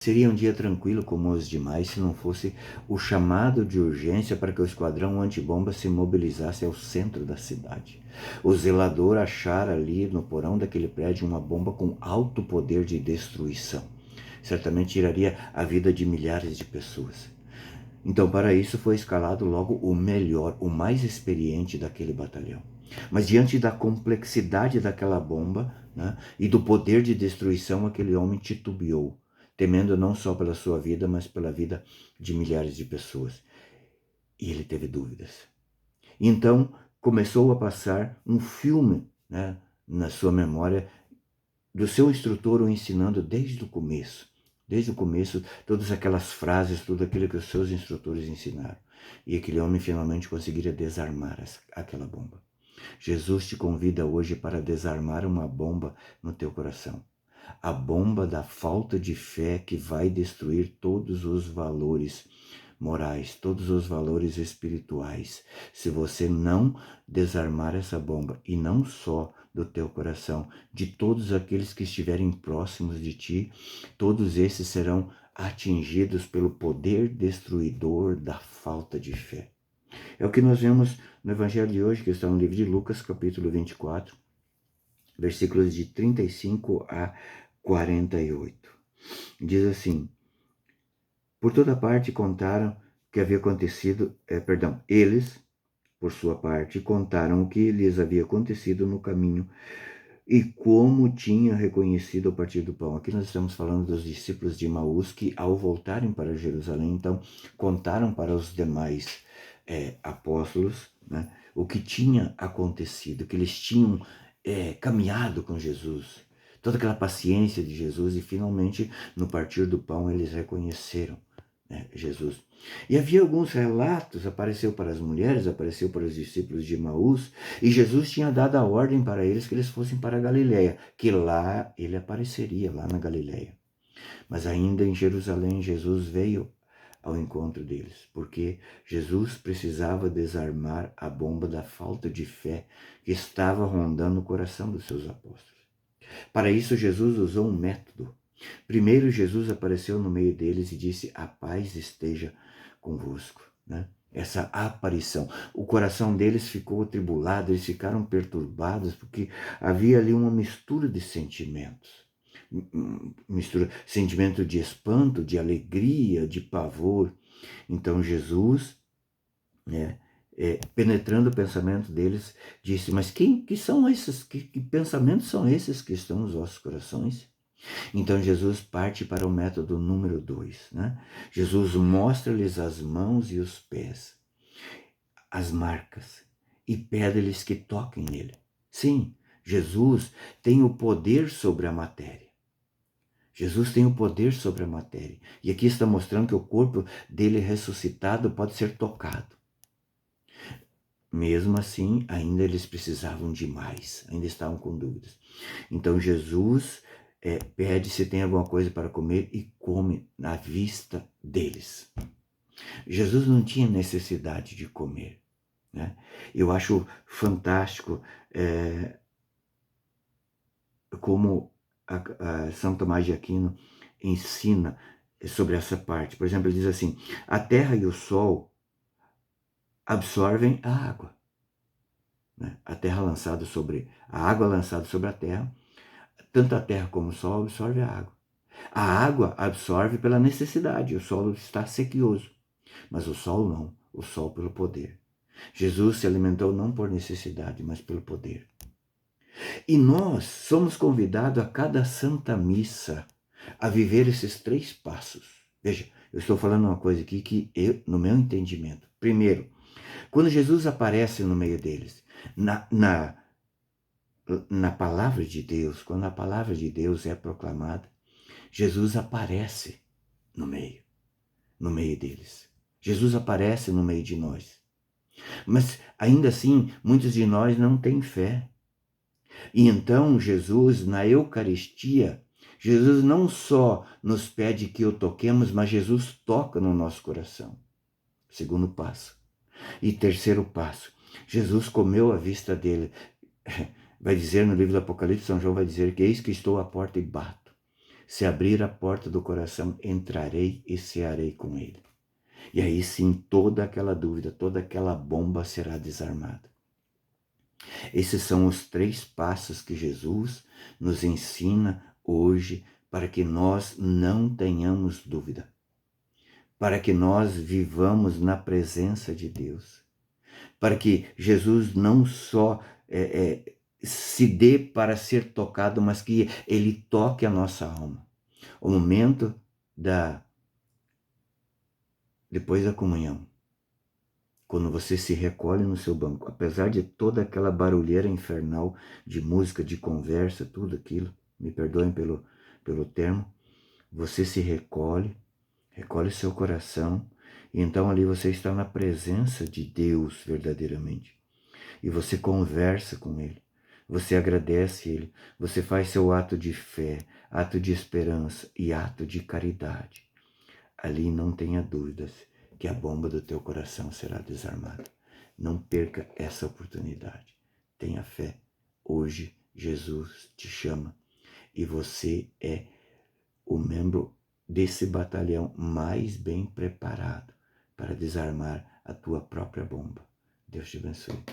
Seria um dia tranquilo como os demais se não fosse o chamado de urgência para que o esquadrão antibomba se mobilizasse ao centro da cidade. O zelador achara ali no porão daquele prédio uma bomba com alto poder de destruição. Certamente tiraria a vida de milhares de pessoas. Então, para isso, foi escalado logo o melhor, o mais experiente daquele batalhão. Mas diante da complexidade daquela bomba, né, e do poder de destruição, aquele homem titubeou, temendo não só pela sua vida, mas pela vida de milhares de pessoas. E ele teve dúvidas. Então, começou a passar um filme, né, na sua memória, do seu instrutor o ensinando desde o começo. Desde o começo, todas aquelas frases, tudo aquilo que os seus instrutores ensinaram. E aquele homem finalmente conseguiria desarmar aquela bomba. Jesus te convida hoje para desarmar uma bomba no teu coração. A bomba da falta de fé que vai destruir todos os valores morais, todos os valores espirituais. Se você não desarmar essa bomba, e não só do teu coração, de todos aqueles que estiverem próximos de ti, todos esses serão atingidos pelo poder destruidor da falta de fé. É o que nós vemos no Evangelho de hoje, que está no livro de Lucas, capítulo 24, versículos de 35 a 48. Diz assim: por toda parte contaram o que havia acontecido, eles, por sua parte, contaram o que lhes havia acontecido no caminho e como tinha reconhecido o partir do pão. Aqui nós estamos falando dos discípulos de Emaús que, ao voltarem para Jerusalém, então, contaram para os demais apóstolos, né, o que tinha acontecido, que eles tinham caminhado com Jesus, toda aquela paciência de Jesus, e finalmente, no partir do pão, eles reconheceram, né, Jesus. E havia alguns relatos, apareceu para as mulheres, apareceu para os discípulos de Emaús, e Jesus tinha dado a ordem para eles que eles fossem para a Galileia, que lá ele apareceria, lá na Galileia. Mas ainda em Jerusalém, Jesus veio ao encontro deles, porque Jesus precisava desarmar a bomba da falta de fé que estava rondando o coração dos seus apóstolos. Para isso, Jesus usou um método. Primeiro, Jesus apareceu no meio deles e disse: a paz esteja convosco, né? Essa aparição. O coração deles ficou atribulado, eles ficaram perturbados, porque havia ali uma mistura de sentimentos. Sentimento de espanto, de alegria, de pavor. Então Jesus, né, penetrando o pensamento deles, disse: mas que são esses, que pensamentos são esses que estão nos vossos corações? Então Jesus parte para o método número 2, né? Jesus mostra-lhes as mãos e os pés, as marcas, e pede-lhes que toquem nele. Sim, Jesus tem o poder sobre a matéria. Jesus tem o poder sobre a matéria. E aqui está mostrando que o corpo dele ressuscitado pode ser tocado. Mesmo assim, ainda eles precisavam de mais, ainda estavam com dúvidas. Então Jesus pede se tem alguma coisa para comer e come na vista deles. Jesus não tinha necessidade de comer, né? Eu acho fantástico como a São Tomás de Aquino ensina sobre essa parte. Por exemplo, ele diz assim: a terra e o sol absorvem a água, né? A água lançada sobre a terra, tanto a terra como o sol absorve a água. A água absorve pela necessidade, o solo está sequioso, mas o sol não, o sol pelo poder. Jesus se alimentou não por necessidade, mas pelo poder. E nós somos convidados a cada Santa Missa a viver esses 3 passos. Veja, eu estou falando uma coisa aqui que no meu entendimento, primeiro, quando Jesus aparece no meio deles, na palavra de Deus, quando a palavra de Deus é proclamada, Jesus aparece no meio deles. Jesus aparece no meio de nós. Mas ainda assim, muitos de nós não têm fé. E então Jesus, na Eucaristia, Jesus não só nos pede que o toquemos, mas Jesus toca no nosso coração. Segundo passo. E terceiro passo, Jesus comeu à vista dele. Vai dizer no livro do Apocalipse, São João vai dizer que eis que estou à porta e bato. Se abrir a porta do coração, entrarei e cearei com ele. E aí sim, toda aquela dúvida, toda aquela bomba será desarmada. Esses são os 3 passos que Jesus nos ensina hoje para que nós não tenhamos dúvida, para que nós vivamos na presença de Deus, para que Jesus não só se dê para ser tocado, mas que ele toque a nossa alma. O momento depois da comunhão, quando você se recolhe no seu banco, apesar de toda aquela barulheira infernal de música, de conversa, tudo aquilo, me perdoem pelo termo, você se recolhe seu coração, e então ali você está na presença de Deus verdadeiramente. E você conversa com Ele, você agradece Ele, você faz seu ato de fé, ato de esperança e ato de caridade. Ali não tenha dúvidas que a bomba do teu coração será desarmada. Não perca essa oportunidade. Tenha fé. Hoje Jesus te chama e você é o membro desse batalhão mais bem preparado para desarmar a tua própria bomba. Deus te abençoe.